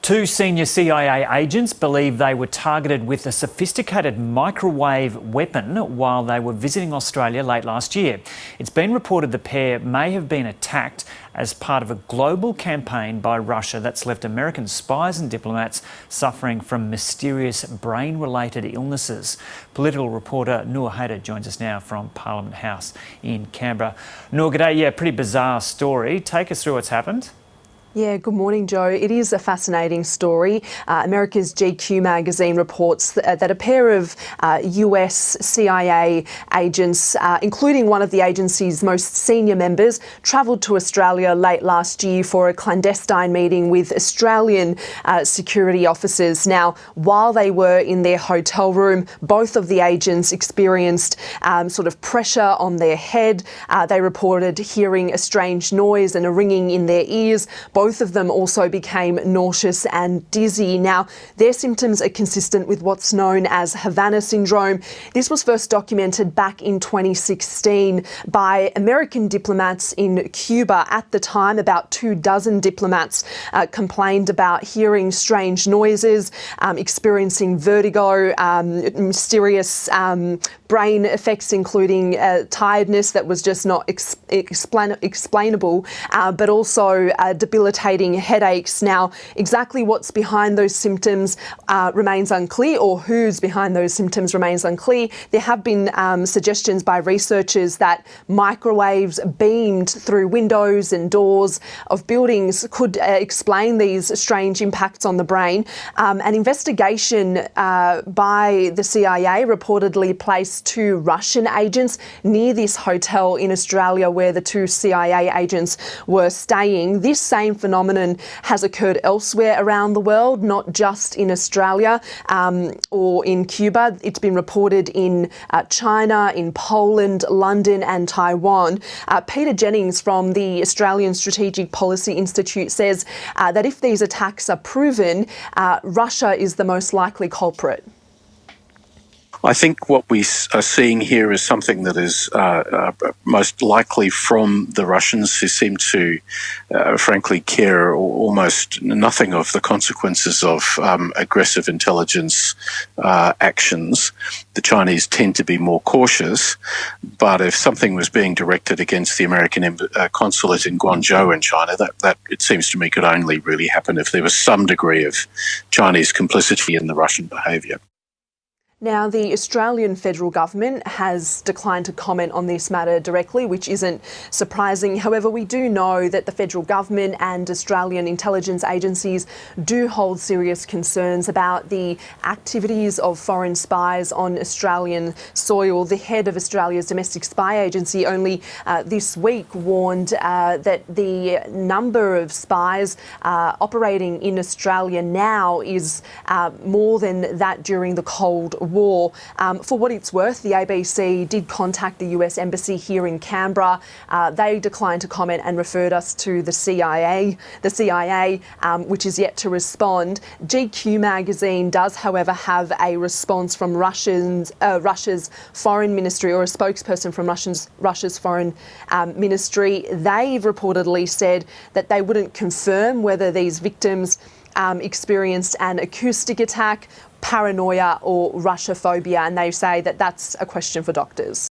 Two senior CIA agents believe they were targeted with a sophisticated microwave weapon while they were visiting Australia late last year. It's been reported the pair may have been attacked as part of a global campaign by Russia that's left American spies and diplomats suffering from mysterious brain-related illnesses. Political reporter Noor Hayder joins us now from Parliament House in Canberra. Noor, g'day. Yeah, pretty bizarre story. Take us through what's happened. Yeah, good morning, Joe. It is a fascinating story. America's GQ magazine reports that a pair of US CIA agents, including one of the agency's most senior members, travelled to Australia late last year for a clandestine meeting with Australian security officers. Now, while they were in their hotel room, both of the agents experienced sort of pressure on their head. They reported hearing a strange noise and a ringing in their ears. Both of them also became nauseous and dizzy. Now, their symptoms are consistent with what's known as Havana syndrome. This was first documented back in 2016 by American diplomats in Cuba. At the time, about 24 diplomats complained about hearing strange noises, experiencing vertigo, mysterious brain effects, including tiredness that was just not explainable, but also debilitating headaches. Now, exactly what's behind those symptoms remains unclear, or who's behind those symptoms remains unclear. There have been suggestions by researchers that microwaves beamed through windows and doors of buildings could explain these strange impacts on the brain. An investigation by the CIA reportedly placed two Russian agents near this hotel in Australia where the two CIA agents were staying. This same phenomenon has occurred elsewhere around the world, not just in Australia or in Cuba. It's been reported in China, in Poland, London and Taiwan. Peter Jennings from the Australian Strategic Policy Institute says that if these attacks are proven, Russia is the most likely culprit. I think what we are seeing here is something that is most likely from the Russians, who seem to, frankly, care almost nothing of the consequences of aggressive intelligence actions. The Chinese tend to be more cautious, but if something was being directed against the American consulate in Guangzhou in China, that it seems to me could only really happen if there was some degree of Chinese complicity in the Russian behaviour. Now, the Australian federal government has declined to comment on this matter directly, which isn't surprising. However, we do know that the federal government and Australian intelligence agencies do hold serious concerns about the activities of foreign spies on Australian soil. The head of Australia's domestic spy agency only this week warned that the number of spies operating in Australia now is more than that during the Cold War. For what it's worth, the ABC did contact the US Embassy here in Canberra. They declined to comment and referred us to the CIA, which is yet to respond. GQ magazine does, however, have a response from Russia's foreign ministry, or a spokesperson from Russia's foreign ministry. They've reportedly said that they wouldn't confirm whether these victims experienced an acoustic attack, paranoia or Russophobia, and they say that that's a question for doctors.